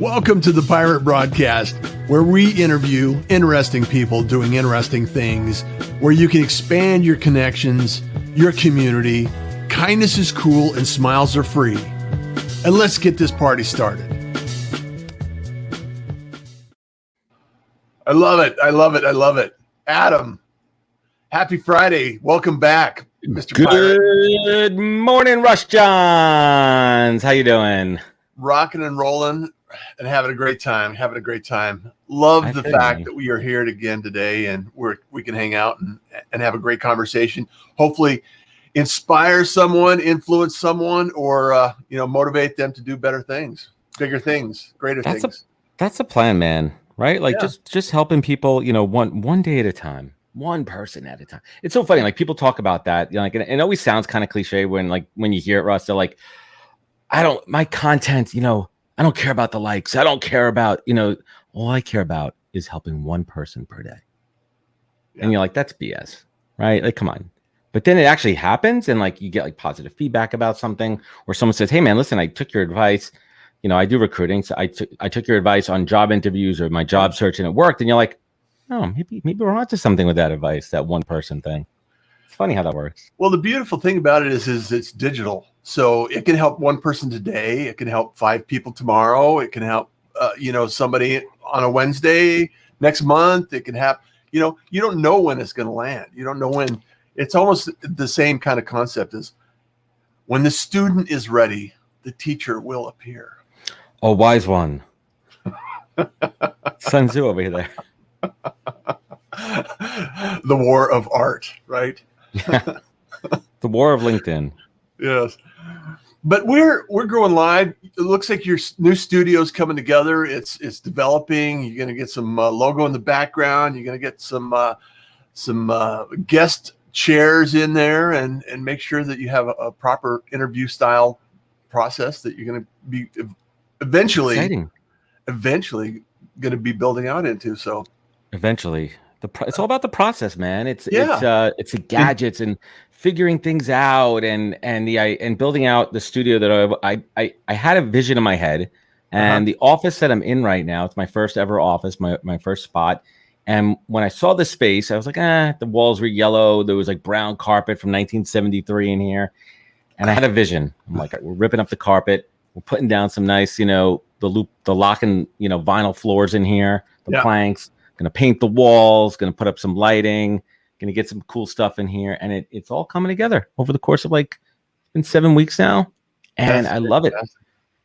Welcome to the Pirate Broadcast, where we interview interesting people doing interesting things, where you can expand your connections, your community. Kindness is cool and smiles are free. And let's get this party started. I love it. I love it. I love it. Adam, happy Friday. Welcome back, Mr. Pirate. Good morning, Russ Johns. How you doing? Rocking and rolling and having a great time. Love the fact that we are here again today and we can hang out and have a great conversation. Hopefully inspire someone, influence someone, or motivate them to do better things, bigger things, greater things. That's a plan, man. Right? Like just helping people, one day at a time, one person at a time. It's so funny. Like people talk about that, like it always sounds kind of cliche when you hear it, Russ. They're like, my content, I don't care about the likes. I don't care about, all I care about is helping one person per day. Yeah. And you're like, that's BS, right? Like, come on. But then it actually happens and like you get like positive feedback about something, or someone says, hey man, listen, I took your advice. I do recruiting. So I took your advice on job interviews or my job search and it worked. And you're like, oh, maybe we're onto something with that advice, that one person thing. It's funny how that works. Well, the beautiful thing about it is it's digital. So it can help one person today. It can help 5 people tomorrow. It can help, somebody on a Wednesday next month. It can have, you don't know when it's going to land. You don't know when. It's almost the same kind of concept as when the student is ready, the teacher will appear. Oh, wise one. Sun Tzu over there. The war of art, right? Yeah. The war of LinkedIn. Yes. But we're growing live. It looks like your new studio's coming together. It's developing. You're going to get some logo in the background. You're going to get some guest chairs in there and make sure that you have a proper interview style process that you're going to be eventually going to be building out into. So eventually it's all about the process, man. It's the gadgets and figuring things out and building out the studio that I had a vision in my head, and the office that I'm in right now, it's my first ever office, my first spot. And when I saw the space, I was like, the walls were yellow. There was like brown carpet from 1973 in here. And I had a vision. I'm like, we're ripping up the carpet. We're putting down some nice, the lock and, vinyl floors in here, the planks, going to paint the walls, going to put up some lighting, going to get some cool stuff in here. And it's all coming together over the course of it's been 7 weeks now. And I love it.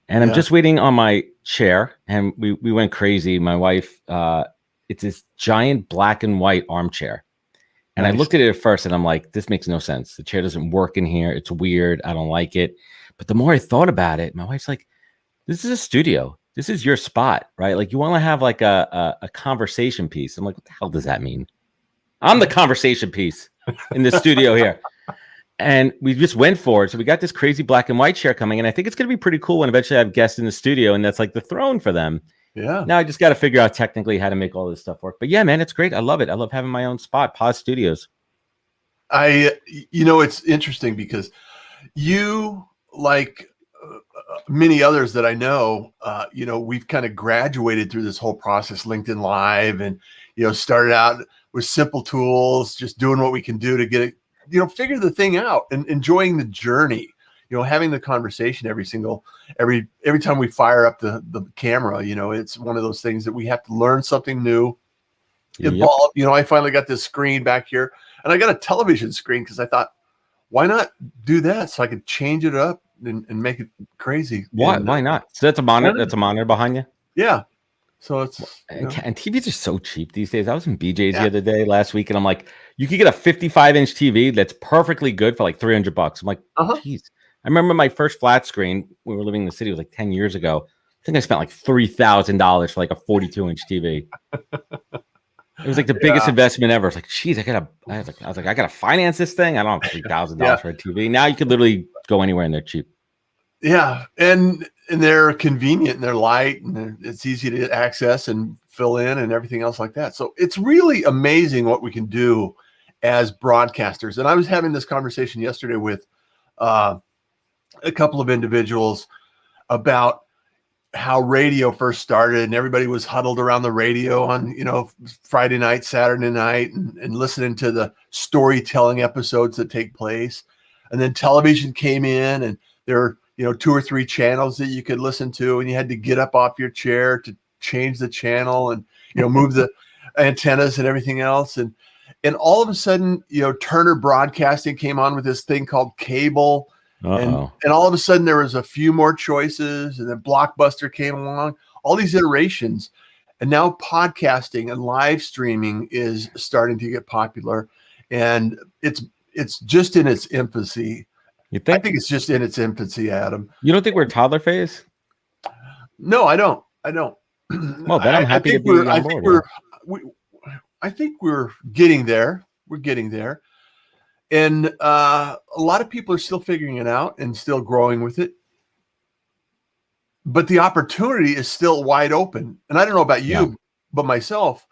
And I'm just waiting on my chair. And we went crazy. My wife, it's this giant black and white armchair. And I looked at it at first and I'm like, this makes no sense. The chair doesn't work in here. It's weird. I don't like it. But the more I thought about it, my wife's like, this is a studio. This is your spot, right? Like you want to have like a conversation piece. I'm like, what the hell does that mean? I'm the conversation piece in the studio here. And we just went for it. So we got this crazy black and white chair coming. And I think it's going to be pretty cool when eventually I have guests in the studio. And that's like the throne for them. Yeah. Now I just got to figure out technically how to make all this stuff work. But yeah, man, it's great. I love it. I love having my own spot, Pause Studios. It's interesting because you, like many others that I know, we've kind of graduated through this whole process, LinkedIn Live, and, started out with simple tools, just doing what we can do to get it, figure the thing out and enjoying the journey. Having the conversation every time we fire up the camera, it's one of those things that we have to learn something new, evolve. I finally got this screen back here and I got a television screen because I thought, why not do that? So I could change it up and make it crazy. Why not? So that's a monitor. That's a monitor behind you. Yeah. So it's and TVs are so cheap these days. I was in BJ's the other day last week, and I'm like, you could get a 55-inch TV that's perfectly good for like $300. I'm like, geez. I remember my first flat screen. We were living in the city. It was like 10 years ago. I think I spent like $3,000 for like a 42-inch TV. It was like the biggest investment ever. It's like, geez, I was like, I gotta finance this thing. I don't have $3,000 for a TV. Now you could literally go anywhere and they're cheap. Yeah, and they're convenient and they're light and it's easy to access and fill in and everything else like that. So it's really amazing what we can do as broadcasters. And I was having this conversation yesterday with a couple of individuals about how radio first started, and everybody was huddled around the radio on, Friday night, Saturday night, and listening to the storytelling episodes that take place. And then television came in, and there were, 2 or 3 channels that you could listen to, and you had to get up off your chair to change the channel and, move the antennas and everything else. And all of a sudden, Turner Broadcasting came on with this thing called cable. And all of a sudden there was a few more choices, and then Blockbuster came along, all these iterations. And now podcasting and live streaming is starting to get popular, and it's just in its infancy. You think? I think it's just in its infancy, Adam. You don't think we're toddler phase? No, I don't. Well, then I'm happy to be on board. I think we're getting there. We're getting there. And a lot of people are still figuring it out and still growing with it. But the opportunity is still wide open. And I don't know about you, but myself,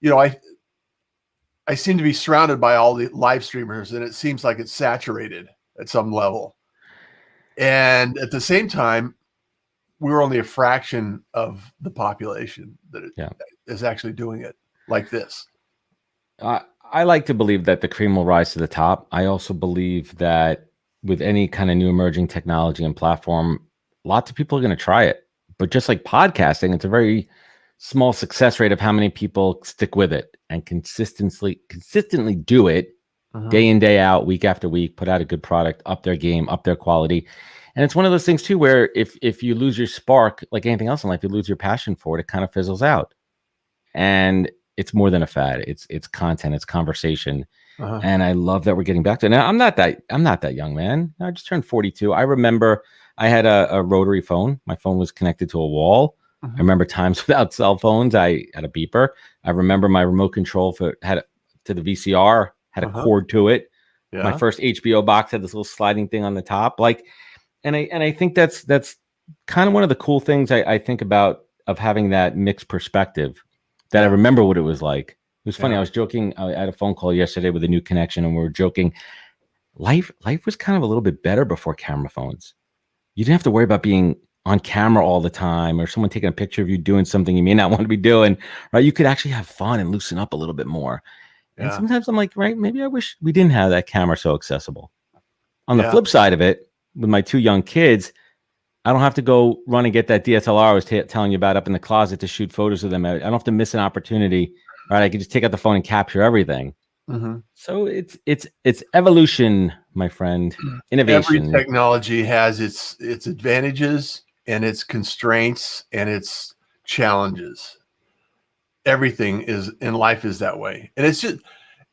I seem to be surrounded by all the live streamers, and it seems like it's saturated at some level. And at the same time, we're only a fraction of the population that is actually doing it like this. I like to believe that the cream will rise to the top. I also believe that with any kind of new emerging technology and platform, lots of people are going to try it. But just like podcasting, it's a very small success rate of how many people stick with it and consistently do it day in, day out, week after week, put out a good product, up their game, up their quality. And it's one of those things too, where if you lose your spark, like anything else in life, you lose your passion for it, it kind of fizzles out. And it's more than a fad. It's content, it's conversation. And I love that we're getting back to it. Now, I'm not that young, man. I just turned 42. I remember I had a rotary phone. My phone was connected to a wall. I remember times without cell phones. I had a beeper. I remember my remote control to the VCR had a cord to it. Yeah. My first HBO box had this little sliding thing on the top. And I think that's kind of one of the cool things I think about of having that mixed perspective. That I remember what it was like. It was funny. I was joking. I had a phone call yesterday with a new connection, and we were joking. Life was kind of a little bit better before camera phones. You didn't have to worry about being on camera all the time, or someone taking a picture of you doing something you may not want to be doing. Right? You could actually have fun and loosen up a little bit more. Yeah. And sometimes I'm like, right, maybe I wish we didn't have that camera so accessible. On the flip side of it, with my 2 young kids, I don't have to go run and get that DSLR I was telling you about up in the closet to shoot photos of them. I don't have to miss an opportunity, right? I can just take out the phone and capture everything. So it's evolution, my friend. Innovation. Every technology has its advantages and its constraints and its challenges. Everything is in life is that way. And it's just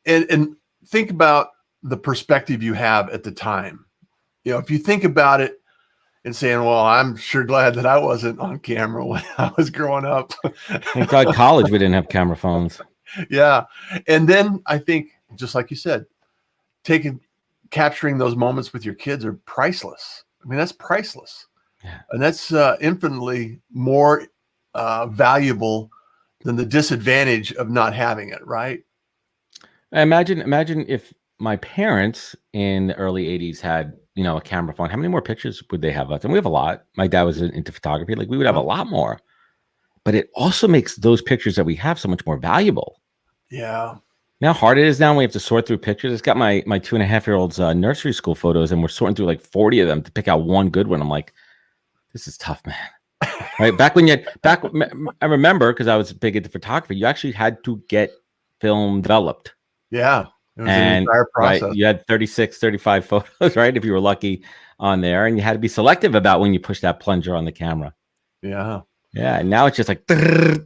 and think about the perspective you have at the time. If you think about it, and saying, well, I'm sure glad that I wasn't on camera when I was growing up. Thank God college we didn't have camera phones. Yeah. And then I think, just like you said, capturing those moments with your kids are priceless. I mean, that's priceless. Yeah. And that's infinitely more valuable than the disadvantage of not having it, right? Imagine if my parents in the early 80s had a camera phone. How many more pictures would they have left? And we have a lot. My dad was into photography. Like, we would have a lot more. But it also makes those pictures that we have so much more valuable. Yeah. Now how hard it is now when we have to sort through pictures. It's got my 2.5-year-old's nursery school photos, and we're sorting through like 40 of them to pick out one good one. I'm like, this is tough, man. Right? I remember, because I was big into photography, you actually had to get film developed. Yeah. It was an entire process. Right, you had 36, 35 photos, right? If you were lucky on there, and you had to be selective about when you push that plunger on the camera. Yeah. Yeah. And now it's just like, you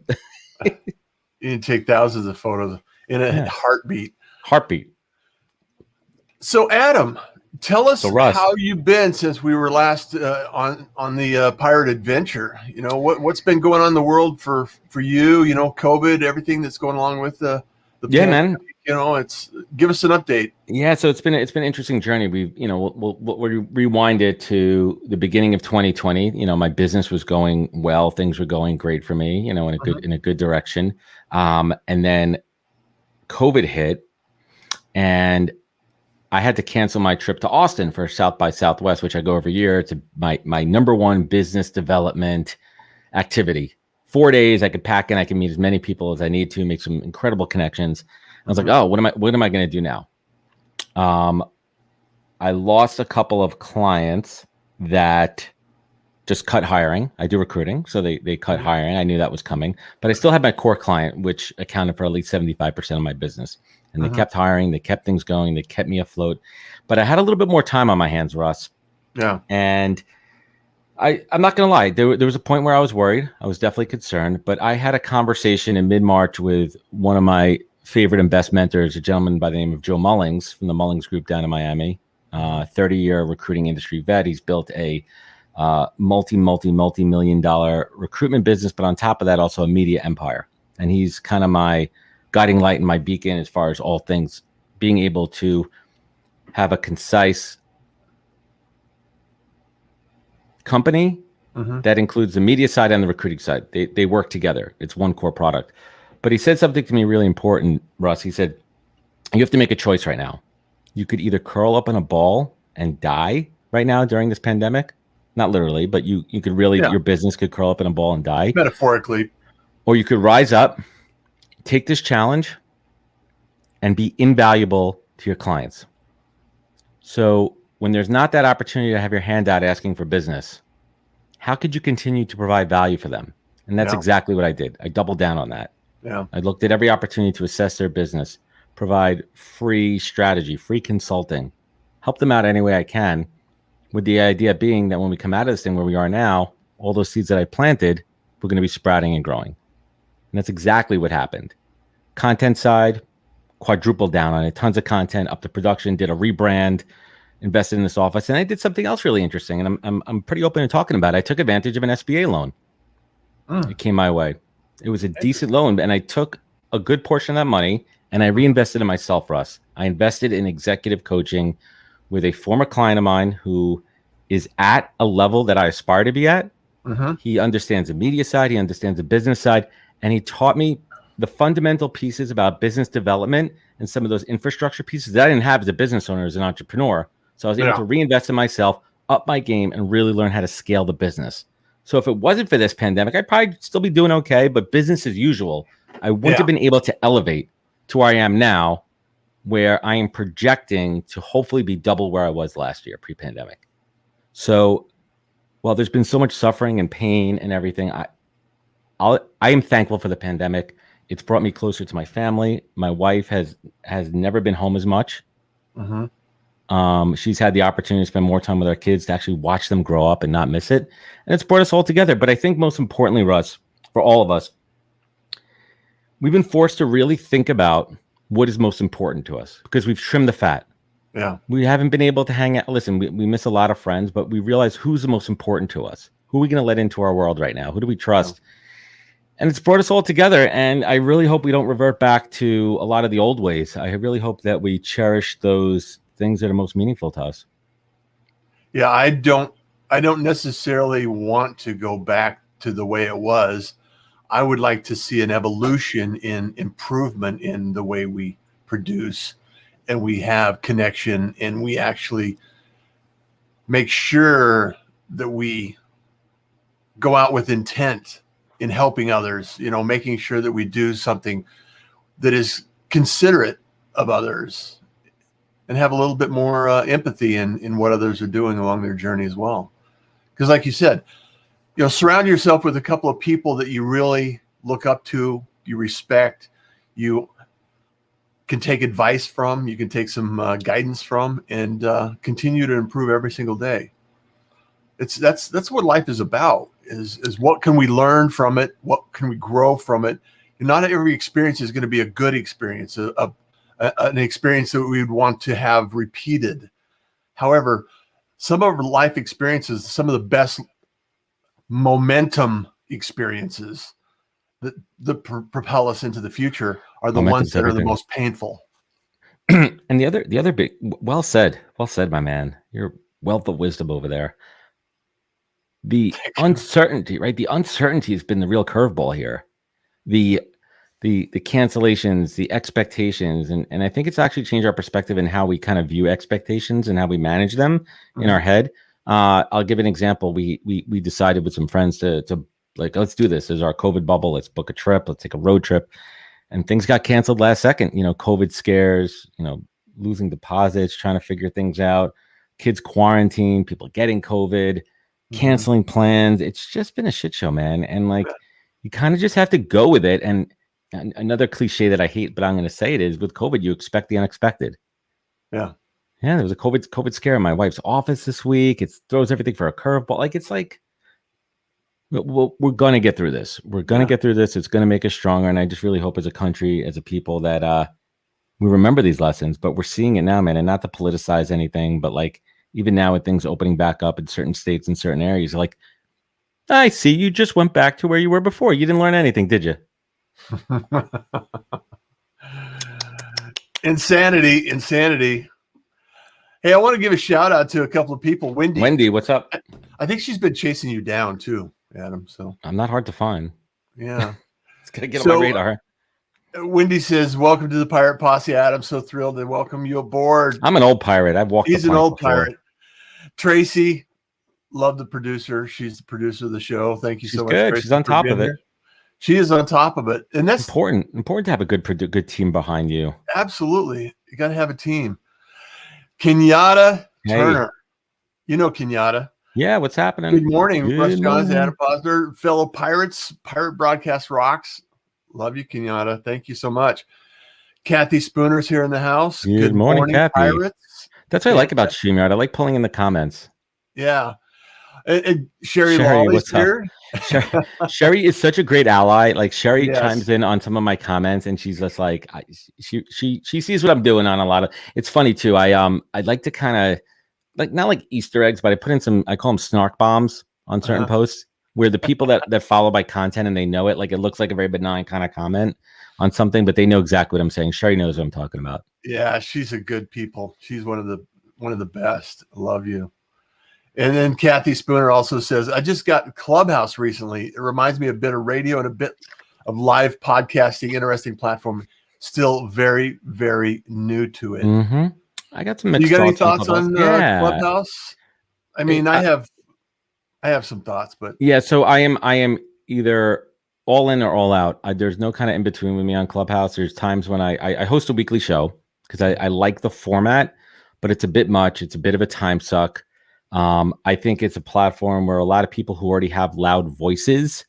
can take thousands of photos in a heartbeat. So Adam, tell us how you've been since we were last on the Pirate Adventure. What's been going on in the world for you, COVID, everything that's going along with the man. Give us an update. Yeah, so it's been an interesting journey. We'll rewind it to the beginning of 2020. My business was going well, things were going great for me. In a good direction. And then COVID hit, and I had to cancel my trip to Austin for South by Southwest, which I go every year. It's my number one business development activity. 4 days, I could pack in, I can meet as many people as I need to, make some incredible connections. I was like, oh, what am I going to do now? I lost a couple of clients that just cut hiring. I do recruiting, so they cut hiring. I knew that was coming, but I still had my core client, which accounted for at least 75% of my business. And they kept hiring, they kept things going, they kept me afloat. But I had a little bit more time on my hands, Russ. Yeah. And I'm not going to lie. There was a point where I was worried. I was definitely concerned. But I had a conversation in mid-March with one of my favorite and best mentors, a gentleman by the name of Joe Mullings from the Mullings Group down in Miami, 30-year recruiting industry vet. He's built a multi-million-dollar recruitment business, but on top of that, also a media empire. And he's kind of my guiding light and my beacon as far as all things, being able to have a concise company that includes the media side and the recruiting side. They work together. It's one core product. But he said something to me really important, Russ. He said, you have to make a choice right now. You could either curl up in a ball and die right now during this pandemic. Not literally, but you could really, your business could curl up in a ball and die. Metaphorically. Or you could rise up, take this challenge, and be invaluable to your clients. So when there's not that opportunity to have your hand out asking for business, how could you continue to provide value for them? And that's exactly what I did. I doubled down on that. Yeah. I looked at every opportunity to assess their business, provide free strategy, free consulting, help them out any way I can, with the idea being that when we come out of this thing where we are now, all those seeds that I planted, we're going to be sprouting and growing. And that's exactly what happened. Content side, quadrupled down on it. Tons of content, up to production, did a rebrand, invested in this office. And I did something else really interesting. And I'm pretty open to talking about it. I took advantage of an SBA loan. It came my way. It was a decent loan. And I took a good portion of that money and I reinvested in myself, Russ. I invested in executive coaching with a former client of mine who is at a level that I aspire to be at. He understands the media side. He understands the business side. And he taught me the fundamental pieces about business development and some of those infrastructure pieces that I didn't have as a business owner, as an entrepreneur. So I was able to reinvest in myself, up my game, and really learn how to scale the business. So if it wasn't for this pandemic, I'd probably still be doing okay, but business as usual, I wouldn't have been able to elevate to where I am now, where I am projecting to hopefully be double where I was last year, pre-pandemic. So while there's been so much suffering and pain and everything, I am thankful for the pandemic. It's brought me closer to my family. My wife has never been home as much. She's had the opportunity to spend more time with our kids, to actually watch them grow up and not miss it. And it's brought us all together. But I think most importantly, Russ, for all of us, we've been forced to really think about what is most important to us because we've trimmed the fat. Yeah. We haven't been able to hang out. Listen, we miss a lot of friends, but we realize who's the most important to us. Who are we going to let into our world right now? Who do we trust? Yeah. And it's brought us all together. And I really hope we don't revert back to a lot of the old ways. I really hope that we cherish those things that are most meaningful to us. Yeah, I don't necessarily want to go back to the way it was. I would like to see an evolution in improvement in the way we produce and we have connection and we actually make sure that we go out with intent in helping others, making sure that we do something that is considerate of others and have a little bit more empathy in what others are doing along their journey as well. Because like you said, surround yourself with a couple of people that you really look up to, you respect, you can take advice from, you can take some guidance from, and continue to improve every single day. That's what life is about, is what can we learn from it? What can we grow from it? And not every experience is going to be a good experience, an experience that we would want to have repeated. However, some of our life experiences, some of the best momentum experiences that propel us into the future are the ones that are the most painful. And the other big, well said, my man. Your wealth of wisdom over there. The uncertainty, right? The uncertainty has been the real curveball here. The cancellations, the expectations, and I think it's actually changed our perspective in how we kind of view expectations and how we manage them in our head. I'll give an example. We decided with some friends to like, let's do this. There's our COVID bubble. Let's book a trip. Let's take a road trip. And things got canceled last second. COVID scares, losing deposits, trying to figure things out, kids quarantine, people getting COVID, canceling plans. It's just been a shit show, man. And like, you kind of just have to go with it. And another cliche that I hate, but I'm going to say it is, with COVID, you expect the unexpected. Yeah. Yeah. There was a COVID scare in my wife's office this week. It throws everything for a curveball. Like, it's like, we're going to get through this. We're going to get through this. It's going to make us stronger. And I just really hope as a country, as a people, that we remember these lessons. But we're seeing it now, man. And not to politicize anything, but like, even now with things opening back up in certain states and certain areas, like, I see you just went back to where you were before. You didn't learn anything, did you? Insanity. Hey, I want to give a shout out to a couple of people. Wendy, what's up? I think she's been chasing you down too, Adam. So I'm not hard to find. Yeah. It's going to get on my radar. Wendy says, welcome to the Pirate Posse, Adam. So thrilled to welcome you aboard. I'm an old pirate. I've walked. He's an old pirate. Tracy, love the producer. She's the producer of the show. Thank you so much. Good. She's on top of it. She is on top of it. And that's important to have a good team behind you. Absolutely. You got to have a team. Kenyatta Turner. You know Kenyatta. Yeah, what's happening? Good morning, Russ Johns, Adam Posner, fellow pirates. Pirate Broadcast rocks. Love you, Kenyatta. Thank you so much. Kathy Spooner's here in the house. Good morning, Kathy. Pirates. That's what I like about StreamYard. I like pulling in the comments. Yeah. And Sherry Lawley's here. Sherry is such a great ally. Like, Sherry chimes in on some of my comments, and she's just like, she sees what I'm doing on a lot of. It's funny too. I'd like to kind of, like, not like Easter eggs, but I put in some, I call them snark bombs on certain posts, where the people that follow my content and they know it, like, it looks like a very benign kind of comment on something, but they know exactly what I'm saying. Sherry knows what I'm talking about. Yeah, she's a good people. She's one of the best. I love you. And then Kathy Spooner also says, I just got Clubhouse recently. It reminds me a bit of radio and a bit of live podcasting, interesting platform. Still very, very new to it. Mm-hmm. I got some mixed You got any thoughts on Clubhouse? I mean, I have some thoughts, but yeah. So I am either all in or all out. There's no kind of in between with me on Clubhouse. There's times when I host a weekly show because I like the format, but it's a bit much. It's a bit of a time suck. I think it's a platform where a lot of people who already have loud voices,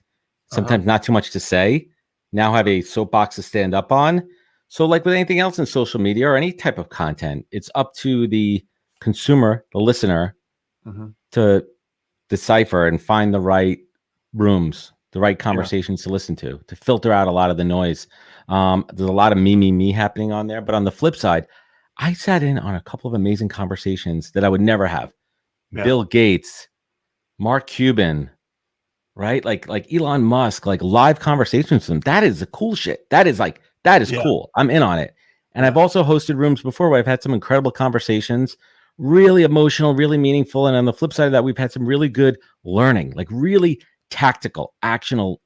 sometimes not too much to say, now have a soapbox to stand up on. So like with anything else in social media or any type of content, it's up to the consumer, the listener, to decipher and find the right rooms, the right conversations to listen to filter out a lot of the noise. There's a lot of me happening on there. But on the flip side, I sat in on a couple of amazing conversations that I would never have. Yeah. Bill Gates, Mark Cuban, right? Like Elon Musk, like live conversations with them. That is the cool shit. That is cool. I'm in on it. And I've also hosted rooms before where I've had some incredible conversations, really emotional, really meaningful. And on the flip side of that, we've had some really good learning, like really tactical, actionable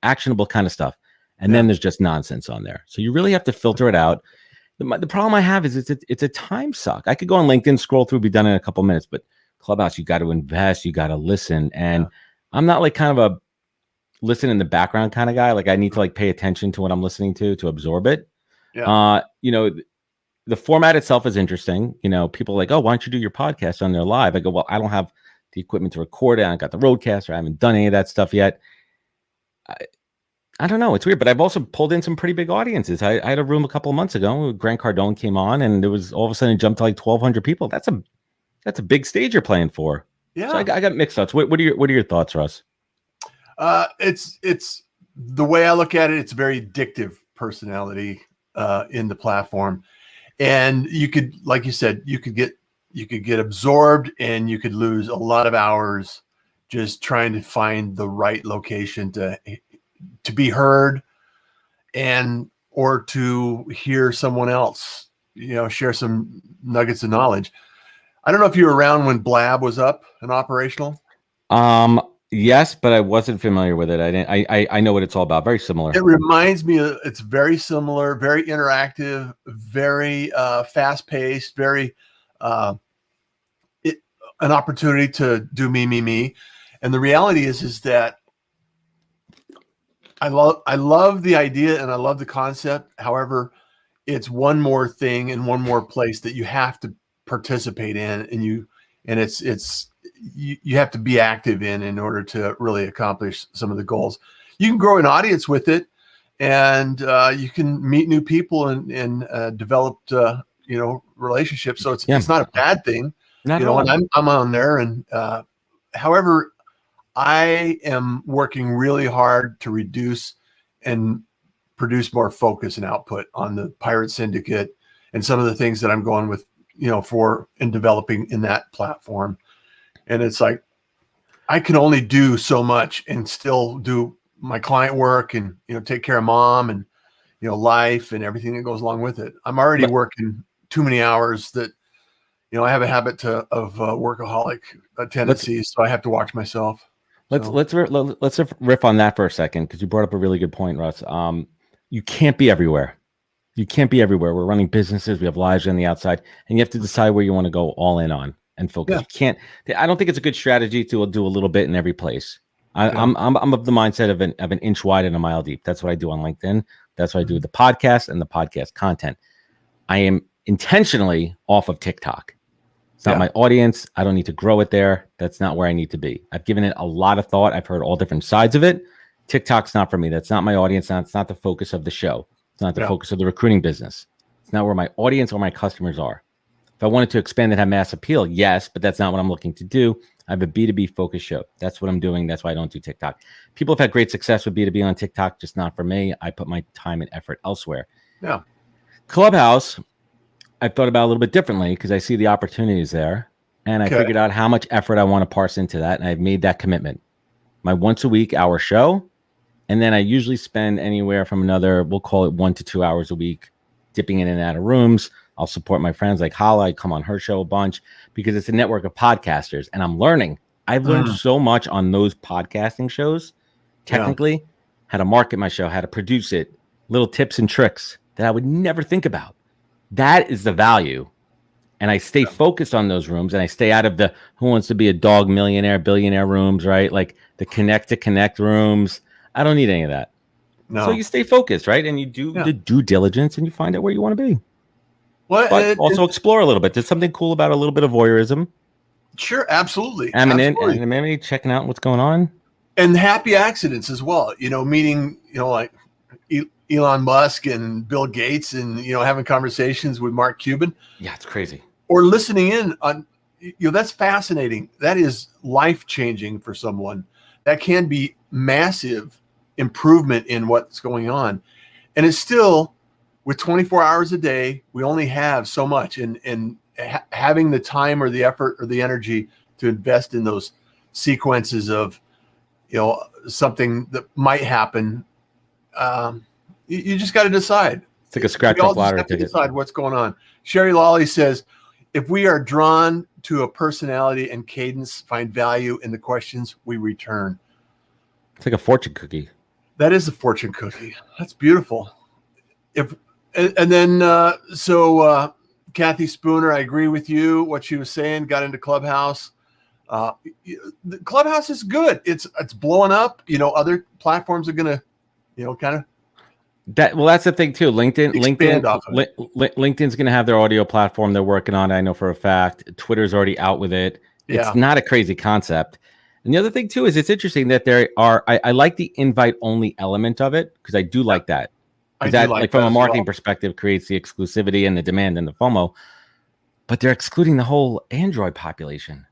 kind of stuff. And then there's just nonsense on there. So you really have to filter it out. The problem I have is it's a time suck. I could go on LinkedIn, scroll through, be done in a couple minutes, but Clubhouse, you got to invest, you got to listen. And I'm not like kind of a listen in the background kind of guy. Like, I need to like pay attention to what I'm listening to absorb it. Yeah. The format itself is interesting. People are like, oh, why don't you do your podcast on there live? I go, well, I don't have the equipment to record it. I got the Rodecaster. I haven't done any of that stuff yet. I don't know. It's weird, but I've also pulled in some pretty big audiences. I had a room a couple of months ago. Grant Cardone came on, and there was all of a sudden it jumped to like 1,200 people. That's a big stage you're playing for. Yeah. So I got mixed thoughts. What are your thoughts, Russ? It's the way I look at it. It's a very addictive personality in the platform, and you could, like you said, you could get absorbed, and you could lose a lot of hours just trying to find the right location to be heard, or to hear someone else, share some nuggets of knowledge. I don't know if you were around when Blab was up and operational. Yes, but I wasn't familiar with it. I know what it's all about. Very similar. It reminds me of, it's very similar, very interactive, very fast paced, very an opportunity to do me. And the reality is that I love the idea and I love the concept. However, it's one more thing and one more place that you have to participate in, and you have to be active in order to really accomplish some of the goals. You can grow an audience with it, and you can meet new people and develop relationships. So it's not a bad thing. Not at all. And I'm on there, and however, I am working really hard to reduce and produce more focus and output on the Pirate Syndicate and some of the things that I'm going with, for and developing in that platform. And it's like, I can only do so much and still do my client work and, take care of mom and, life and everything that goes along with it. I'm already working too many hours that, I have a habit of workaholic tendencies, so I have to watch myself. Let's riff on that for a second, because you brought up a really good point, Russ. You can't be everywhere. We're running businesses. We have lives on the outside, and you have to decide where you want to go all in on and focus. Yeah. You can't. I don't think it's a good strategy to do a little bit in every place. I'm of the mindset of an inch wide and a mile deep. That's what I do on LinkedIn. That's what I do with the podcast and the podcast content. I am intentionally off of TikTok. It's not my audience. I don't need to grow it there. That's not where I need to be. I've given it a lot of thought. I've heard all different sides of it. TikTok's not for me. That's not my audience. It's not the focus of the show. It's not the focus of the recruiting business. It's not where my audience or my customers are. If I wanted to expand and have mass appeal, yes, but that's not what I'm looking to do. I have a B2B focused show. That's what I'm doing. That's why I don't do TikTok. People have had great success with B2B on TikTok, just not for me. I put my time and effort elsewhere. Yeah. Clubhouse, I've thought about a little bit differently because I see the opportunities there. And I figured out how much effort I want to parse into that. And I've made that commitment. My once a week hour show. And then I usually spend anywhere from another, we'll call it 1 to 2 hours a week, dipping in and out of rooms. I'll support my friends like Hala. I come on her show a bunch because it's a network of podcasters. And I'm learning. I've learned so much on those podcasting shows, technically, how to market my show, how to produce it, little tips and tricks that I would never think about. That is the value. And I stay focused on those rooms, and I stay out of the who wants to be a dog millionaire, billionaire rooms, right? Like the connect to connect rooms. I don't need any of that. No. So you stay focused, right? And you do the due diligence, and you find out where you want to be. Well, but also explore a little bit. There's something cool about a little bit of voyeurism. Sure, absolutely. Maybe checking out what's going on. And happy accidents as well. Meeting, like Elon Musk and Bill Gates and, having conversations with Mark Cuban. Yeah, it's crazy. Or listening in on, that's fascinating. That is life-changing for someone. That can be massive improvement in what's going on. And it's still, with 24 hours a day, we only have so much. And having the time or the effort or the energy to invest in those sequences of, something that might happen, you just got to decide. It's like a scratch off lottery ticket. Decide what's going on. Sherry Lawley says, if we are drawn to a personality and cadence, find value in the questions we return. It's like a fortune cookie. That is a fortune cookie. That's beautiful. Kathy Spooner, I agree with you. What she was saying, got into Clubhouse. The Clubhouse is good. It's blowing up. Other platforms are gonna, kind of. That's the thing too. LinkedIn's going to have their audio platform they're working on. I know for a fact. Twitter's already out with it. It's not a crazy concept. And the other thing too is it's interesting that there are. I like the invite only element of it because I do like that. That like from a marketing perspective creates the exclusivity and the demand and the FOMO. But they're excluding the whole Android population.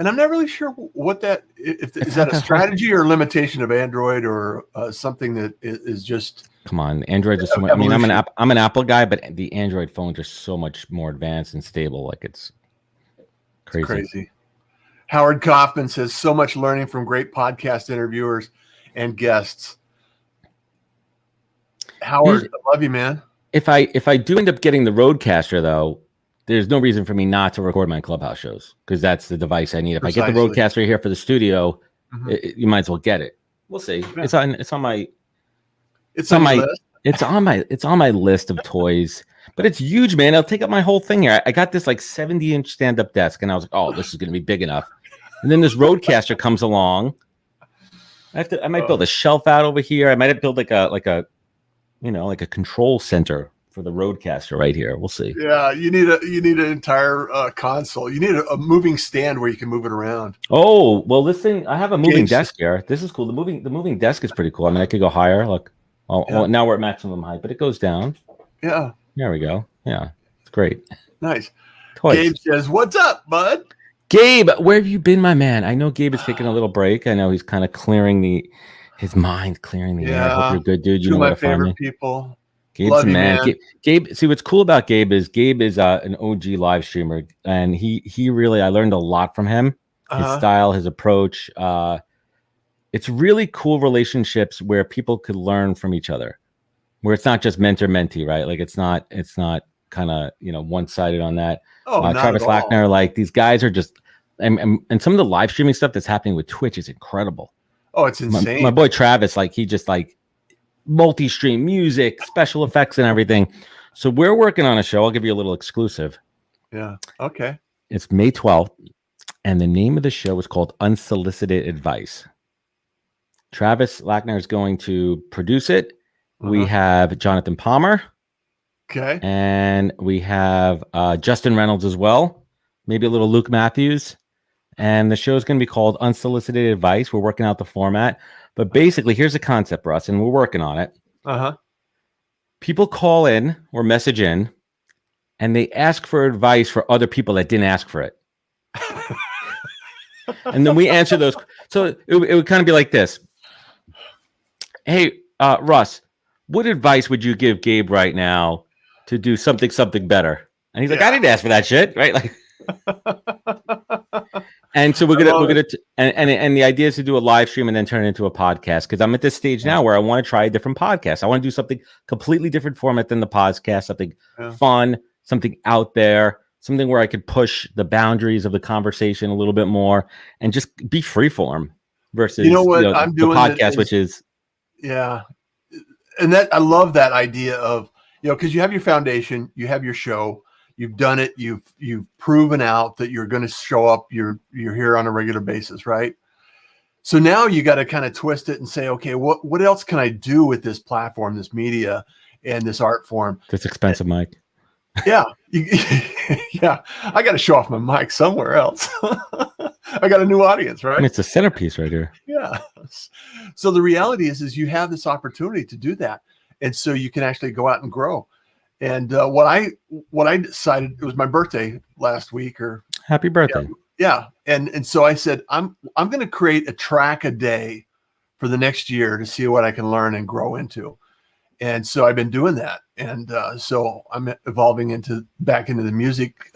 And I'm not really sure what that is that a strategy or limitation of Android or something that is just. Come on, Android is so much. I mean, I'm an Apple guy, but the Android phones are so much more advanced and stable. Like it's crazy. It's crazy. Howard Kaufman says so much learning from great podcast interviewers and guests. Howard, I love you, man. If I do end up getting the Roadcaster though, there's no reason for me not to record my Clubhouse shows because that's the device I need. If I get the Roadcaster here for the studio, you might as well get it. We'll see. Yeah. It's on my list of toys, but it's huge, man. It'll take up my whole thing here. I got this like 70-inch stand-up desk, and I was like, oh, this is going to be big enough. And then this Roadcaster comes along, I might build a shelf out over here. I might have built like a like a control center for the Roadcaster right here. We'll see. Yeah, you need an entire console. You need a moving stand where you can move it around. Oh, well, this thing, I have a moving desk here. This is cool. The moving desk is pretty cool. I mean, I could go higher. Look, now we're at maximum height, but it goes down. Yeah. There we go. Yeah, it's great. Nice. Toys. Gabe says, "What's up, bud?" Gabe, where have you been, my man? I know Gabe is taking a little break. I know he's kind of clearing his mind, clearing the air. I hope you're good, dude. You know my favorite people. Gabe's Love the you, man. Gabe, see what's cool about Gabe is an OG live streamer, and he really, I learned a lot from him. His style, his approach. It's really cool relationships where people could learn from each other, where it's not just mentor-mentee, right? Like it's not kind of one-sided on that. Travis Lackner, like these guys are just, and some of the live streaming stuff that's happening with Twitch is incredible. Oh, it's insane. My boy Travis, like he just like multi-stream music, special effects, and everything. So we're working on a show. I'll give you a little exclusive. Yeah. Okay. It's May 12th, and the name of the show is called Unsolicited Advice. Travis Lackner is going to produce it. We have Jonathan Palmer. Okay. And we have Justin Reynolds as well. Maybe a little Luke Matthews. And the show is going to be called Unsolicited Advice. We're working out the format. But basically, here's the concept, Russ, and we're working on it. People call in or message in, and they ask for advice for other people that didn't ask for it. And then we answer those. So it would kind of be like this. Hey, Russ, what advice would you give Gabe right now to do something better? And he's like, I didn't ask for that shit, right? Like, and so we're gonna and the idea is to do a live stream and then turn it into a podcast, because I'm at this stage now where I want to try a different podcast. I want to do something completely different format than the podcast, something fun, something out there, something where I could push the boundaries of the conversation a little bit more and just be freeform versus I'm doing the podcast, which is and that I love that idea of because you have your foundation, you have your show. You've done it. You've proven out that you're going to show up. You're here on a regular basis, right? So now you got to kind of twist it and say, okay, what else can I do with this platform, this media, and this art form? This expensive mic. Yeah, I got to show off my mic somewhere else. I got a new audience, right? I mean, it's a centerpiece right here. Yeah. So the reality is you have this opportunity to do that, and so you can actually go out and grow. And what I decided, it was my birthday last week, or happy birthday. Yeah. And so I said, I'm going to create a track a day for the next year to see what I can learn and grow into. And so I've been doing that. And so I'm evolving back into the music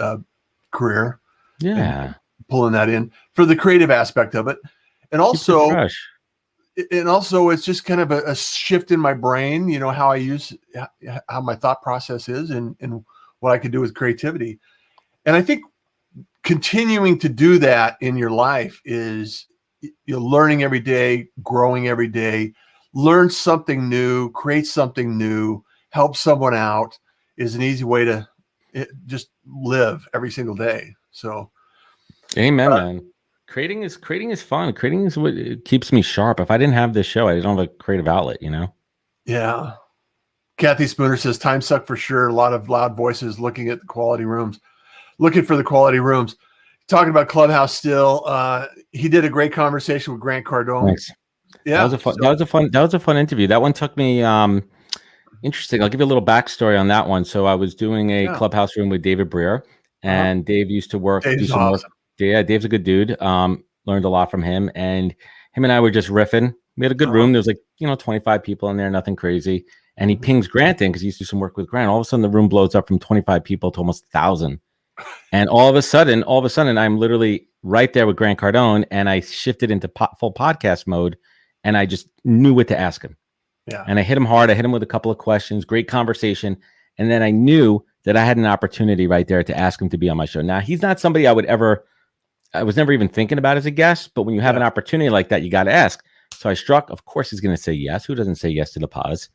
career. Yeah. Pulling that in for the creative aspect of it. And also, it's just kind of a shift in my brain, how how my thought process is and what I can do with creativity. And I think continuing to do that in your life is you're learning every day, growing every day, learn something new, create something new, help someone out is an easy way to just live every single day. So, amen, man. Creating is fun. Creating is what keeps me sharp. If I didn't have this show, I don't have a creative outlet, Yeah. Kathy Spooner says, time suck for sure. A lot of loud voices looking for the quality rooms. Talking about Clubhouse still. He did a great conversation with Grant Cardone. Thanks. Yeah. That was a fun interview. That one took me interesting. I'll give you a little backstory on that one. So I was doing a Clubhouse room with David Breer, and Dave used to work. Dave's awesome. Yeah, Dave's a good dude. Learned a lot from him, and him and I were just riffing. We had a good room. There was 25 people in there, nothing crazy. And he pings Grant in because he used to do some work with Grant. All of a sudden, the room blows up from 25 people to almost 1,000. And all of a sudden, I'm literally right there with Grant Cardone, and I shifted into full podcast mode, and I just knew what to ask him. Yeah. And I hit him hard. I hit him with a couple of questions. Great conversation. And then I knew that I had an opportunity right there to ask him to be on my show. Now, he's not somebody I was never even thinking about as a guest, but when you have an opportunity like that, you got to ask. So I struck. Of course, he's going to say yes. Who doesn't say yes to the pause?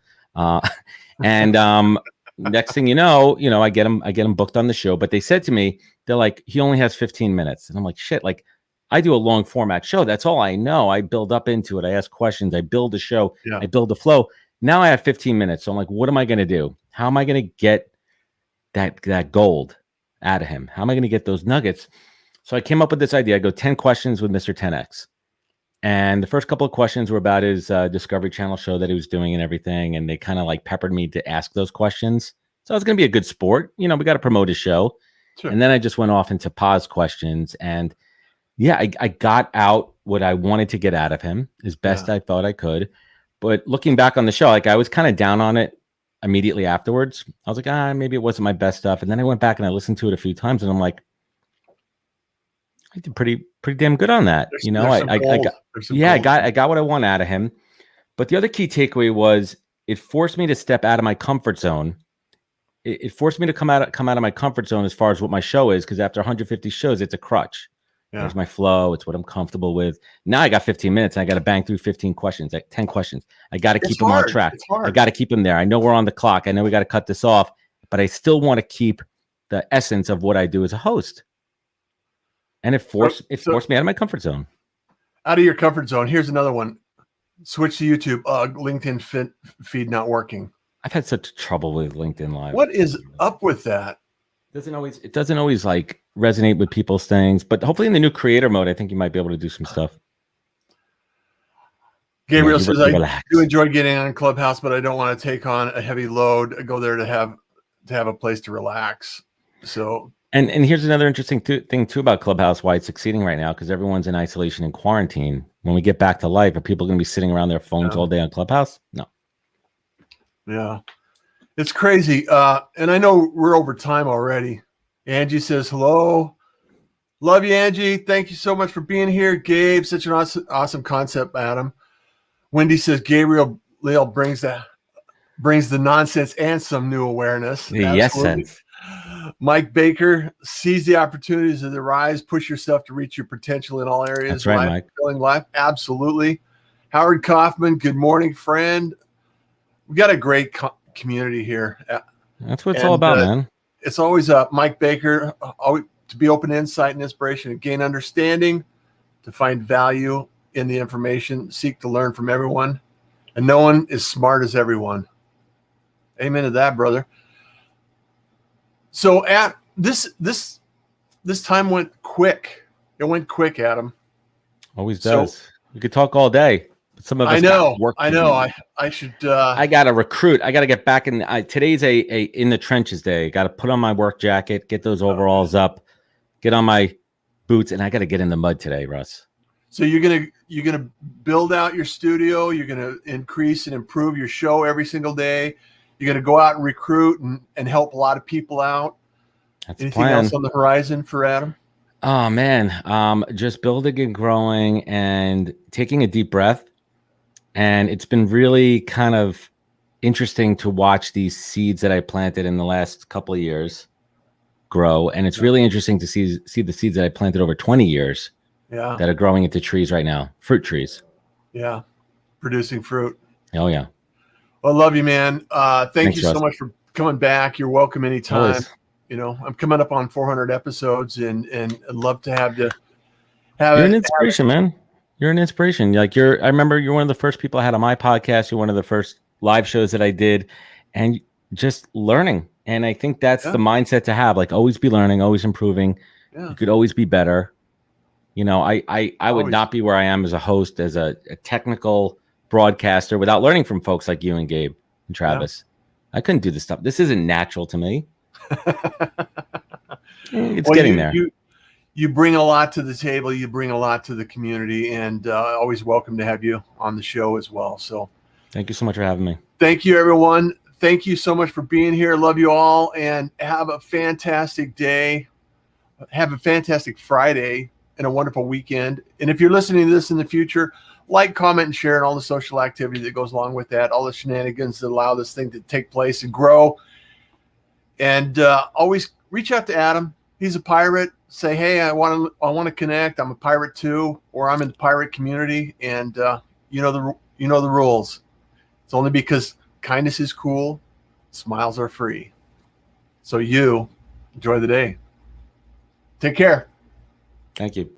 And next thing you know, I get him booked on the show. But they said to me, they're like, he only has 15 minutes, and I'm like, shit. Like, I do a long format show. That's all I know. I build up into it. I ask questions. I build a show. Yeah. I build a flow. Now I have 15 minutes. So I'm like, what am I going to do? How am I going to get that gold out of him? How am I going to get those nuggets? So I came up with this idea. I go 10 questions with Mr. 10X. And the first couple of questions were about his Discovery Channel show that he was doing and everything. And they kind of like peppered me to ask those questions. So I was going to be a good sport. We got to promote his show. Sure. And then I just went off into pause questions. And yeah, I got out what I wanted to get out of him as best I thought I could. But looking back on the show, like I was kind of down on it immediately afterwards. I was like, maybe it wasn't my best stuff. And then I went back and I listened to it a few times and I'm like, I did pretty damn good on that. I got what I want out of him. But the other key takeaway was it forced me to step out of my comfort zone. It forced me to come out of my comfort zone as far as what my show is, because after 150 shows, it's a crutch. Yeah. There's my flow. It's what I'm comfortable with. Now I got 15 minutes. And I got to bang through 15 questions, like 10 questions. I got to keep them on track. I got to keep them there. I know we're on the clock. I know we got to cut this off, but I still want to keep the essence of what I do as a host. And it forced me out of my comfort zone. Out of your comfort zone. Here's another one. Switch to YouTube. LinkedIn feed not working. I've had such trouble with LinkedIn Live. What is up with that? It doesn't always like resonate with people's things, but hopefully in the new creator mode, I think you might be able to do some stuff. Gabriel says, I do enjoy getting on Clubhouse, but I don't want to take on a heavy load. I go there to have a place to relax. So, and here's another interesting thing too about Clubhouse, why it's succeeding right now, because everyone's in isolation and quarantine. When we get back to life, are people going to be sitting around their phones all day on Clubhouse? No. Yeah. It's crazy. And I know we're over time already. Angie says, hello. Love you, Angie. Thank you so much for being here. Gabe, such an awesome concept, Adam. Wendy says, Gabriel Leal brings the nonsense and some new awareness. Yes, sense. Mike Baker, seize the opportunities that arise. Push yourself to reach your potential in all areas. That's right, Mike. Filling life. Absolutely. Howard Kaufman, good morning, friend. We got a great community here. That's what it's all about, man. It's always Mike Baker, always to be open to insight and inspiration, to gain understanding, to find value in the information, seek to learn from everyone, and no one is smart as everyone. Amen to that, brother. So at this time went quick. It went quick, Adam. Always does. So, we could talk all day. Some of us I know. I should. I got to recruit. I got to get back in. Today's a in the trenches day. Got to put on my work jacket, get those overalls up, get on my boots, and I got to get in the mud today, Russ. So you're gonna build out your studio. You're gonna increase and improve your show every single day. You're gonna go out and recruit and help a lot of people out. That's anything else on the horizon for Adam? Oh man, just building and growing and taking a deep breath. And it's been really kind of interesting to watch these seeds that I planted in the last couple of years grow. And it's really interesting to see the seeds that I planted over 20 years that are growing into trees right now, fruit trees. Yeah, producing fruit. Oh, yeah. Well, I love you, man. Thanks, you so much for coming back. You're welcome anytime. Always. I'm coming up on 400 episodes and I'd love to have you. You're an inspiration, man. You're an inspiration. I remember you're one of the first people I had on my podcast. You're one of the first live shows that I did, and just learning. And I think that's the mindset to have, like always be learning, always improving. Yeah. You could always be better. I would not be where I am as a host, as a technical broadcaster without learning from folks like you and Gabe and Travis. Yeah. I couldn't do this stuff. This isn't natural to me. It's getting there. You bring a lot to the table. You bring a lot to the community, and always welcome to have you on the show as well. So thank you so much for having me. Thank you, everyone. Thank you so much for being here. Love you all, and have a fantastic day. Have a fantastic Friday and a wonderful weekend. And if you're listening to this in the future, like, comment, and share, and all the social activity that goes along with that, all the shenanigans that allow this thing to take place and grow. And always reach out to Adam. He's a pirate. Say, hey, I want to connect. I'm a pirate too, or I'm in the pirate community, and you know the rules. It's only because kindness is cool, smiles are free. So you enjoy the day. Take care. Thank you.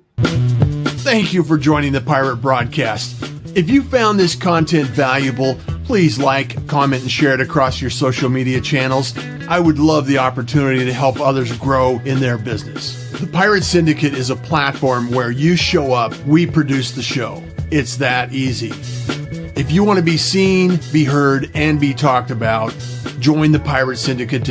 thank you for joining the Pirate Broadcast. If you found this content valuable, please like, comment, and share it across your social media channels. I would love the opportunity to help others grow in their business. The Pirate Syndicate is a platform where you show up, we produce the show. It's that easy. If you want to be seen, be heard, and be talked about, join the Pirate Syndicate today.